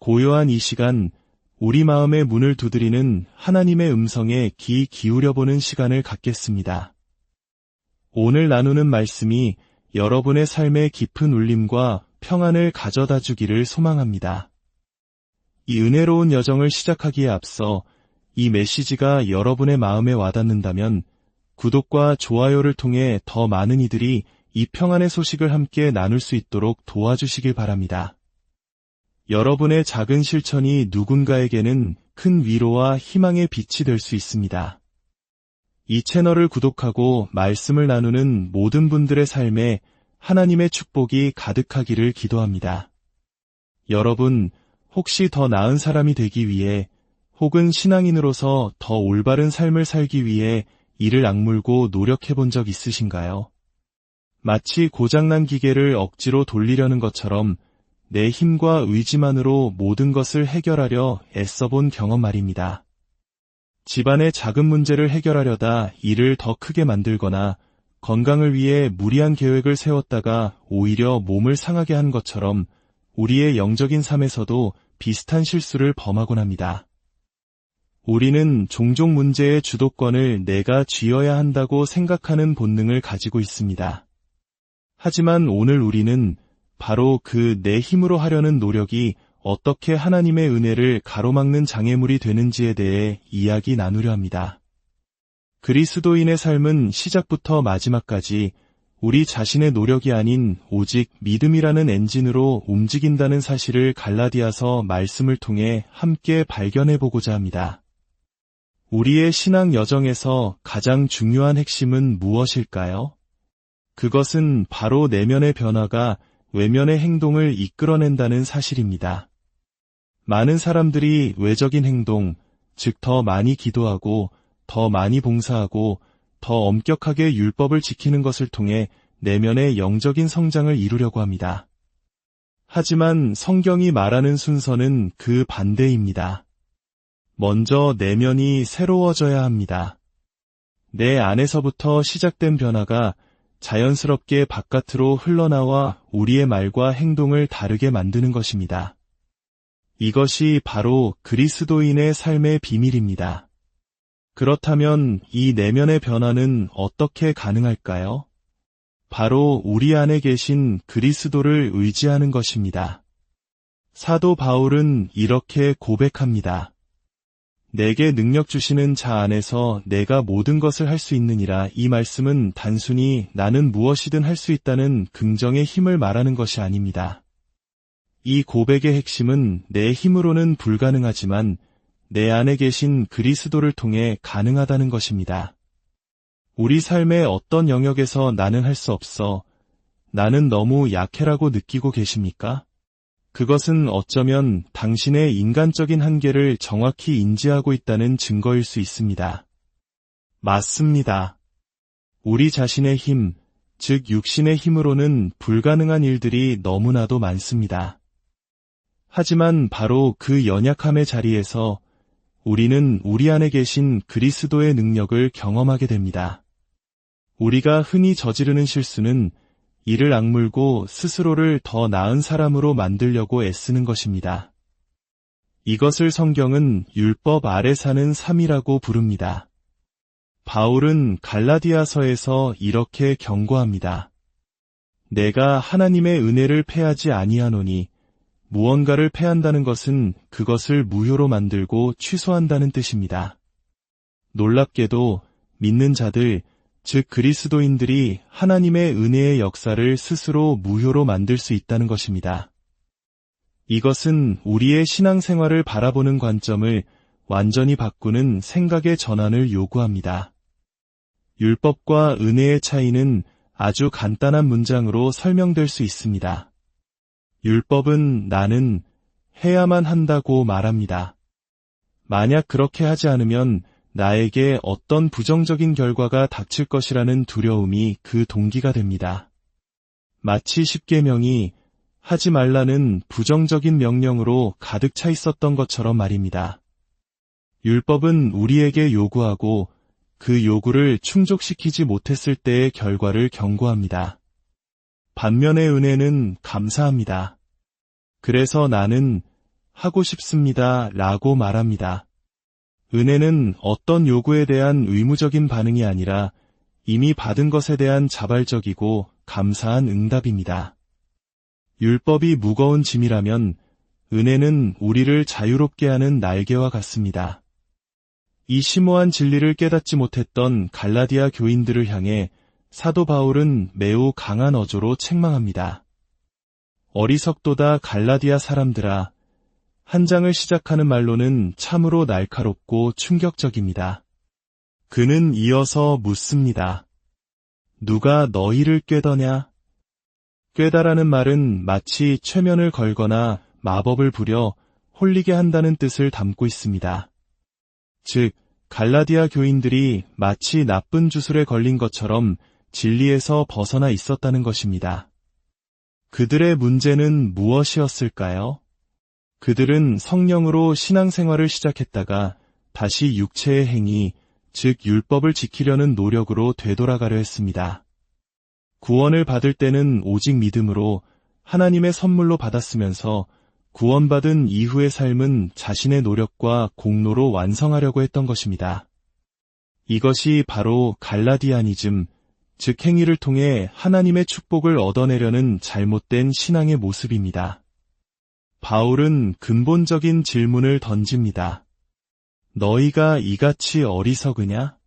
고요한 이 시간, 우리 마음의 문을 두드리는 하나님의 음성에 귀 기울여보는 시간을 갖겠습니다. 오늘 나누는 말씀이 여러분의 삶에 깊은 울림과 평안을 가져다 주기를 소망합니다. 이 은혜로운 여정을 시작하기에 앞서 이 메시지가 여러분의 마음에 와닿는다면 구독과 좋아요를 통해 더 많은 이들이 이 평안의 소식을 함께 나눌 수 있도록 도와주시길 바랍니다. 여러분의 작은 실천이 누군가에게는 큰 위로와 희망의 빛이 될 수 있습니다. 이 채널을 구독하고 말씀을 나누는 모든 분들의 삶에 하나님의 축복이 가득하기를 기도합니다. 여러분, 혹시 더 나은 사람이 되기 위해 혹은 신앙인으로서 더 올바른 삶을 살기 위해 이를 악물고 노력해 본 적 있으신가요? 마치 고장난 기계를 억지로 돌리려는 것처럼 내 힘과 의지만으로 모든 것을 해결하려 애써본 경험 말입니다. 집안의 작은 문제를 해결하려다 일을 더 크게 만들거나 건강을 위해 무리한 계획을 세웠다가 오히려 몸을 상하게 한 것처럼 우리의 영적인 삶에서도 비슷한 실수를 범하곤 합니다. 우리는 종종 문제의 주도권을 내가 쥐어야 한다고 생각하는 본능을 가지고 있습니다. 하지만 오늘 우리는 바로 그 내 힘으로 하려는 노력이 어떻게 하나님의 은혜를 가로막는 장애물이 되는지에 대해 이야기 나누려 합니다. 그리스도인의 삶은 시작부터 마지막까지 우리 자신의 노력이 아닌 오직 믿음이라는 엔진으로 움직인다는 사실을 갈라디아서 말씀을 통해 함께 발견해보고자 합니다. 우리의 신앙 여정에서 가장 중요한 핵심은 무엇일까요? 그것은 바로 내면의 변화가 외면의 행동을 이끌어낸다는 사실입니다. 많은 사람들이 외적인 행동, 즉 더 많이 기도하고 더 많이 봉사하고 더 엄격하게 율법을 지키는 것을 통해 내면의 영적인 성장을 이루려고 합니다. 하지만 성경이 말하는 순서는 그 반대입니다. 먼저 내면이 새로워져야 합니다. 내 안에서부터 시작된 변화가 자연스럽게 바깥으로 흘러나와 우리의 말과 행동을 다르게 만드는 것입니다. 이것이 바로 그리스도인의 삶의 비밀입니다. 그렇다면 이 내면의 변화는 어떻게 가능할까요? 바로 우리 안에 계신 그리스도를 의지하는 것입니다. 사도 바울은 이렇게 고백합니다. 내게 능력 주시는 자 안에서 내가 모든 것을 할 수 있느니라. 이 말씀은 단순히 나는 무엇이든 할 수 있다는 긍정의 힘을 말하는 것이 아닙니다. 이 고백의 핵심은 내 힘으로는 불가능하지만 내 안에 계신 그리스도를 통해 가능하다는 것입니다. 우리 삶의 어떤 영역에서 나는 할 수 없어, 나는 너무 약해라고 느끼고 계십니까? 그것은 어쩌면 당신의 인간적인 한계를 정확히 인지하고 있다는 증거일 수 있습니다. 맞습니다. 우리 자신의 힘, 즉 육신의 힘으로는 불가능한 일들이 너무나도 많습니다. 하지만 바로 그 연약함의 자리에서 우리는 우리 안에 계신 그리스도의 능력을 경험하게 됩니다. 우리가 흔히 저지르는 실수는 이를 악물고 스스로를 더 나은 사람으로 만들려고 애쓰는 것입니다. 이것을 성경은 율법 아래 사는 삶이라고 부릅니다. 바울은 갈라디아서에서 이렇게 경고합니다. 내가 하나님의 은혜를 패하지 아니하노니 무언가를 패한다는 것은 그것을 무효로 만들고 취소한다는 뜻입니다. 놀랍게도 믿는 자들, 즉 그리스도인들이 하나님의 은혜의 역사를 스스로 무효로 만들 수 있다는 것입니다. 이것은 우리의 신앙생활을 바라보는 관점을 완전히 바꾸는 생각의 전환을 요구합니다. 율법과 은혜의 차이는 아주 간단한 문장으로 설명될 수 있습니다. 율법은 나는 해야만 한다고 말합니다. 만약 그렇게 하지 않으면 나에게 어떤 부정적인 결과가 닥칠 것이라는 두려움이 그 동기가 됩니다. 마치 십계명이 하지 말라는 부정적인 명령으로 가득 차 있었던 것처럼 말입니다. 율법은 우리에게 요구하고 그 요구를 충족시키지 못했을 때의 결과를 경고합니다. 반면에 은혜는 감사합니다. 그래서 나는 하고 싶습니다 라고 말합니다. 은혜는 어떤 요구에 대한 의무적인 반응이 아니라 이미 받은 것에 대한 자발적이고 감사한 응답입니다. 율법이 무거운 짐이라면 은혜는 우리를 자유롭게 하는 날개와 같습니다. 이 심오한 진리를 깨닫지 못했던 갈라디아 교인들을 향해 사도 바울은 매우 강한 어조로 책망합니다. 어리석도다 갈라디아 사람들아, 한 장을 시작하는 말로는 참으로 날카롭고 충격적입니다. 그는 이어서 묻습니다. 누가 너희를 꾀더냐? 꾀다라는 말은 마치 최면을 걸거나 마법을 부려 홀리게 한다는 뜻을 담고 있습니다. 즉, 갈라디아 교인들이 마치 나쁜 주술에 걸린 것처럼 진리에서 벗어나 있었다는 것입니다. 그들의 문제는 무엇이었을까요? 그들은 성령으로 신앙생활을 시작했다가 다시 육체의 행위, 즉 율법을 지키려는 노력으로 되돌아가려 했습니다. 구원을 받을 때는 오직 믿음으로 하나님의 선물로 받았으면서 구원받은 이후의 삶은 자신의 노력과 공로로 완성하려고 했던 것입니다. 이것이 바로 갈라디아니즘, 즉 행위를 통해 하나님의 축복을 얻어내려는 잘못된 신앙의 모습입니다. 바울은 근본적인 질문을 던집니다. 너희가 이같이 어리석으냐?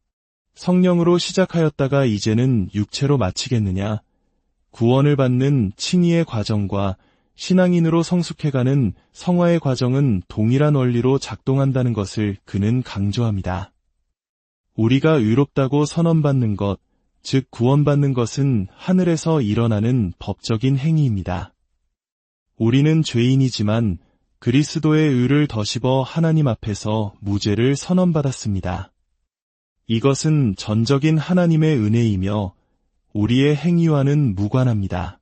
성령으로 시작하였다가 이제는 육체로 마치겠느냐? 구원을 받는 칭의의 과정과 신앙인으로 성숙해가는 성화의 과정은 동일한 원리로 작동한다는 것을 그는 강조합니다. 우리가 의롭다고 선언받는 것, 즉 구원받는 것은 하늘에서 일어나는 법적인 행위입니다. 우리는 죄인이지만 그리스도의 의를 덧입어 하나님 앞에서 무죄를 선언받았습니다. 이것은 전적인 하나님의 은혜이며 우리의 행위와는 무관합니다.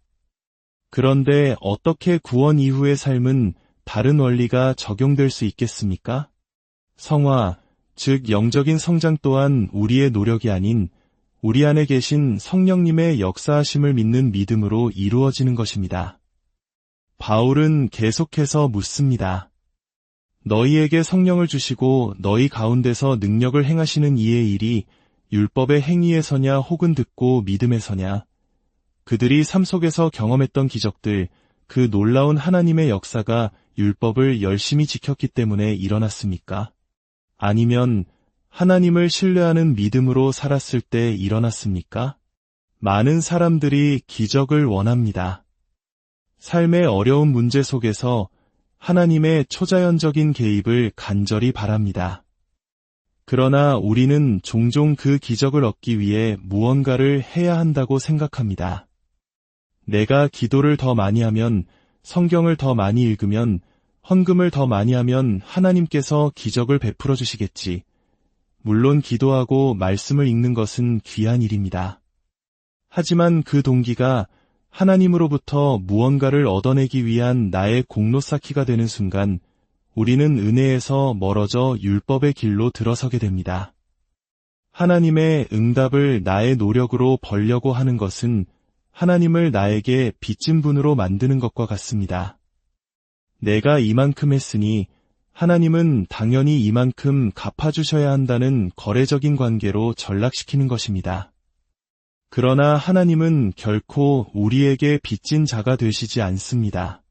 그런데 어떻게 구원 이후의 삶은 다른 원리가 적용될 수 있겠습니까? 성화, 즉 영적인 성장 또한 우리의 노력이 아닌 우리 안에 계신 성령님의 역사하심을 믿는 믿음으로 이루어지는 것입니다. 바울은 계속해서 묻습니다. 너희에게 성령을 주시고 너희 가운데서 능력을 행하시는 이의 일이 율법의 행위에서냐 혹은 듣고 믿음에서냐? 그들이 삶 속에서 경험했던 기적들, 그 놀라운 하나님의 역사가 율법을 열심히 지켰기 때문에 일어났습니까? 아니면 하나님을 신뢰하는 믿음으로 살았을 때 일어났습니까? 많은 사람들이 기적을 원합니다. 삶의 어려운 문제 속에서 하나님의 초자연적인 개입을 간절히 바랍니다. 그러나 우리는 종종 그 기적을 얻기 위해 무언가를 해야 한다고 생각합니다. 내가 기도를 더 많이 하면, 성경을 더 많이 읽으면, 헌금을 더 많이 하면 하나님께서 기적을 베풀어 주시겠지. 물론 기도하고 말씀을 읽는 것은 귀한 일입니다. 하지만 그 동기가 하나님으로부터 무언가를 얻어내기 위한 나의 공로 쌓기가 되는 순간 우리는 은혜에서 멀어져 율법의 길로 들어서게 됩니다. 하나님의 응답을 나의 노력으로 벌려고 하는 것은 하나님을 나에게 빚진 분으로 만드는 것과 같습니다. 내가 이만큼 했으니 하나님은 당연히 이만큼 갚아주셔야 한다는 거래적인 관계로 전락시키는 것입니다. 그러나 하나님은 결코 우리에게 빚진 자가 되시지 않습니다.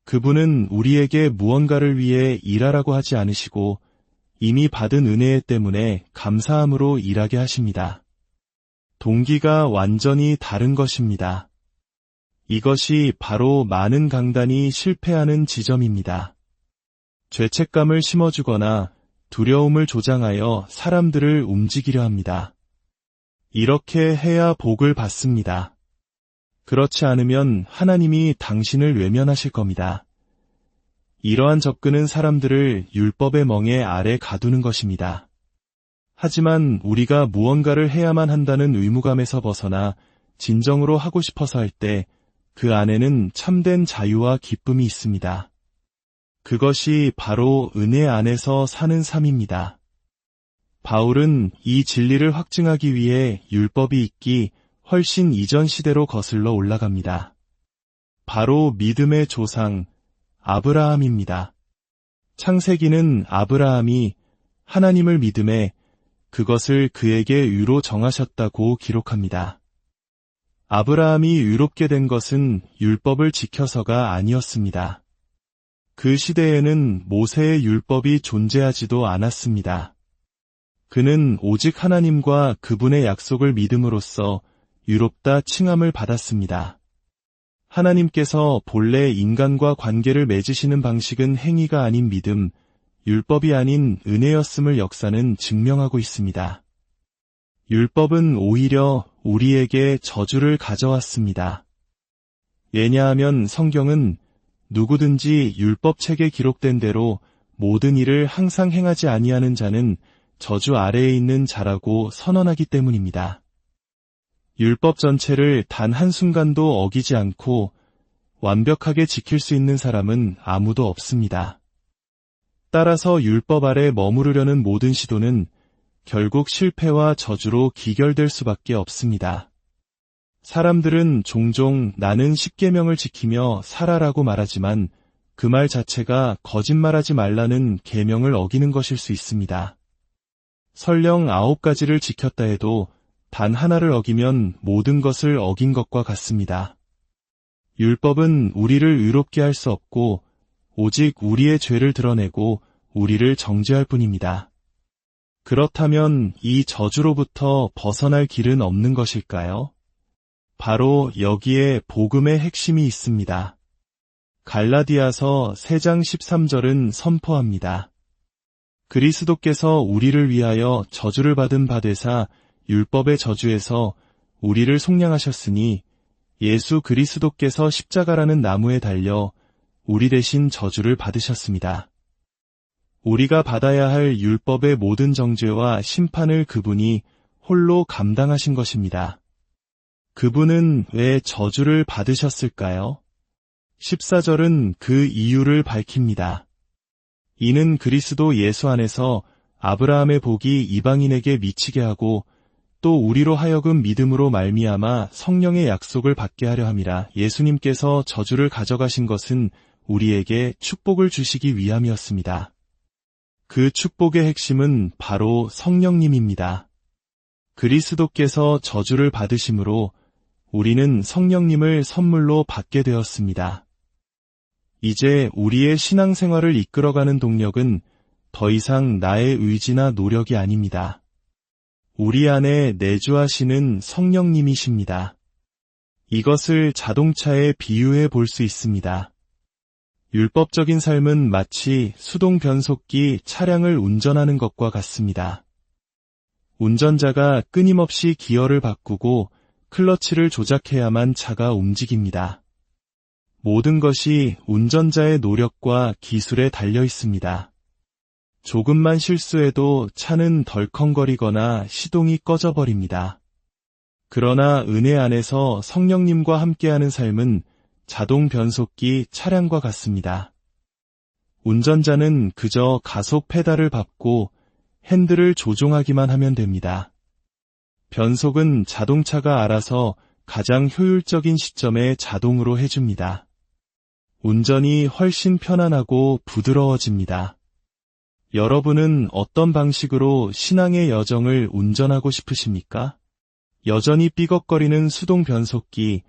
그분은 우리에게 무언가를 위해 일하라고 하지 않으시고 이미 받은 은혜 때문에 감사함으로 일하게 하십니다. 동기가 완전히 다른 것입니다. 이것이 바로 많은 강단이 실패하는 지점입니다. 죄책감을 심어주거나 두려움을 조장하여 사람들을 움직이려 합니다. 이렇게 해야 복을 받습니다. 그렇지 않으면 하나님이 당신을 외면하실 겁니다. 이러한 접근은 사람들을 율법의 멍에 아래 가두는 것입니다. 하지만 우리가 무언가를 해야만 한다는 의무감에서 벗어나 진정으로 하고 싶어서 할 때 그 안에는 참된 자유와 기쁨이 있습니다. 그것이 바로 은혜 안에서 사는 삶입니다. 바울은 이 진리를 확증하기 위해 율법이 있기 훨씬 이전 시대로 거슬러 올라갑니다. 바로 믿음의 조상 아브라함입니다. 창세기는 아브라함이 하나님을 믿음에 그것을 그에게 의로 정하셨다고 기록합니다. 아브라함이 의롭게 된 것은 율법을 지켜서가 아니었습니다. 그 시대에는 모세의 율법이 존재하지도 않았습니다. 그는 오직 하나님과 그분의 약속을 믿음으로써 의롭다 칭함을 받았습니다. 하나님께서 본래 인간과 관계를 맺으시는 방식은 행위가 아닌 믿음, 율법이 아닌 은혜였음을 역사는 증명하고 있습니다. 율법은 오히려 우리에게 저주를 가져왔습니다. 왜냐하면 성경은 누구든지 율법책에 기록된 대로 모든 일을 항상 행하지 아니하는 자는 저주 아래에 있는 자라고 선언하기 때문입니다. 율법 전체를 단 한순간도 어기지 않고 완벽하게 지킬 수 있는 사람은 아무도 없습니다. 따라서 율법 아래 머무르려는 모든 시도는 결국 실패와 저주로 기결될 수밖에 없습니다. 사람들은 종종 나는 십계명을 지키며 살아라고 말하지만 그 말 자체가 거짓말하지 말라는 계명을 어기는 것일 수 있습니다. 설령 9가지를 지켰다 해도 단 하나를 어기면 모든 것을 어긴 것과 같습니다. 율법은 우리를 의롭게 할 수 없고 오직 우리의 죄를 드러내고 우리를 정죄할 뿐입니다. 그렇다면 이 저주로부터 벗어날 길은 없는 것일까요? 바로 여기에 복음의 핵심이 있습니다. 갈라디아서 3장 13절은 선포합니다. 그리스도께서 우리를 위하여 저주를 받은 바 되사 율법의 저주에서 우리를 속량하셨으니 예수 그리스도께서 십자가라는 나무에 달려 우리 대신 저주를 받으셨습니다. 우리가 받아야 할 율법의 모든 정죄와 심판을 그분이 홀로 감당하신 것입니다. 그분은 왜 저주를 받으셨을까요? 14절은 그 이유를 밝힙니다. 이는 그리스도 예수 안에서 아브라함의 복이 이방인에게 미치게 하고 또 우리로 하여금 믿음으로 말미암아 성령의 약속을 받게 하려 함이라. 예수님께서 저주를 가져가신 것은 우리에게 축복을 주시기 위함이었습니다. 그 축복의 핵심은 바로 성령님입니다. 그리스도께서 저주를 받으심으로 우리는 성령님을 선물로 받게 되었습니다. 이제 우리의 신앙생활을 이끌어가는 동력은 더 이상 나의 의지나 노력이 아닙니다. 우리 안에 내주하시는 성령님이십니다. 이것을 자동차에 비유해 볼 수 있습니다. 율법적인 삶은 마치 수동 변속기 차량을 운전하는 것과 같습니다. 운전자가 끊임없이 기어를 바꾸고 클러치를 조작해야만 차가 움직입니다. 모든 것이 운전자의 노력과 기술에 달려 있습니다. 조금만 실수해도 차는 덜컹거리거나 시동이 꺼져버립니다. 그러나 은혜 안에서 성령님과 함께하는 삶은 자동 변속기 차량과 같습니다. 운전자는 그저 가속 페달을 밟고 핸들을 조종하기만 하면 됩니다. 변속은 자동차가 알아서 가장 효율적인 시점에 자동으로 해줍니다. 운전이 훨씬 편안하고 부드러워집니다. 여러분은 어떤 방식으로 신앙의 여정을 운전하고 싶으십니까? 여전히 삐걱거리는 수동 변속기,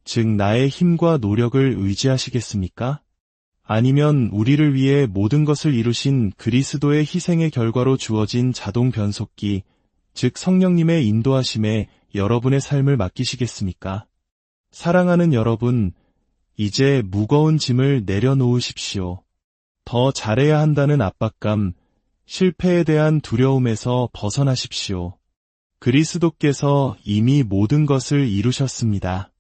즉 나의 힘과 노력을 의지하시겠습니까? 아니면 우리를 위해 모든 것을 이루신 그리스도의 희생의 결과로 주어진 자동 변속기, 즉 성령님의 인도하심에 여러분의 삶을 맡기시겠습니까? 사랑하는 여러분, 이제 무거운 짐을 내려놓으십시오. 더 잘해야 한다는 압박감, 실패에 대한 두려움에서 벗어나십시오. 그리스도께서 이미 모든 것을 이루셨습니다.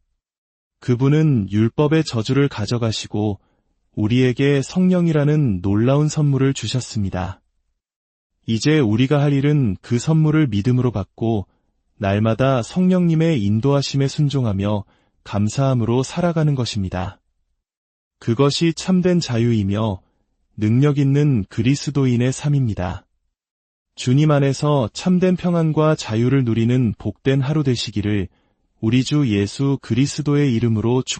그분은 율법의 저주를 가져가시고 우리에게 성령이라는 놀라운 선물을 주셨습니다. 이제 우리가 할 일은 그 선물을 믿음으로 받고 날마다 성령님의 인도하심에 순종하며 감사함으로 살아가는 것입니다. 그것이 참된 자유이며 능력 있는 그리스도인의 삶입니다. 주님 안에서 참된 평안과 자유를 누리는 복된 하루 되시기를 우리 주 예수 그리스도의 이름으로 축복합니다.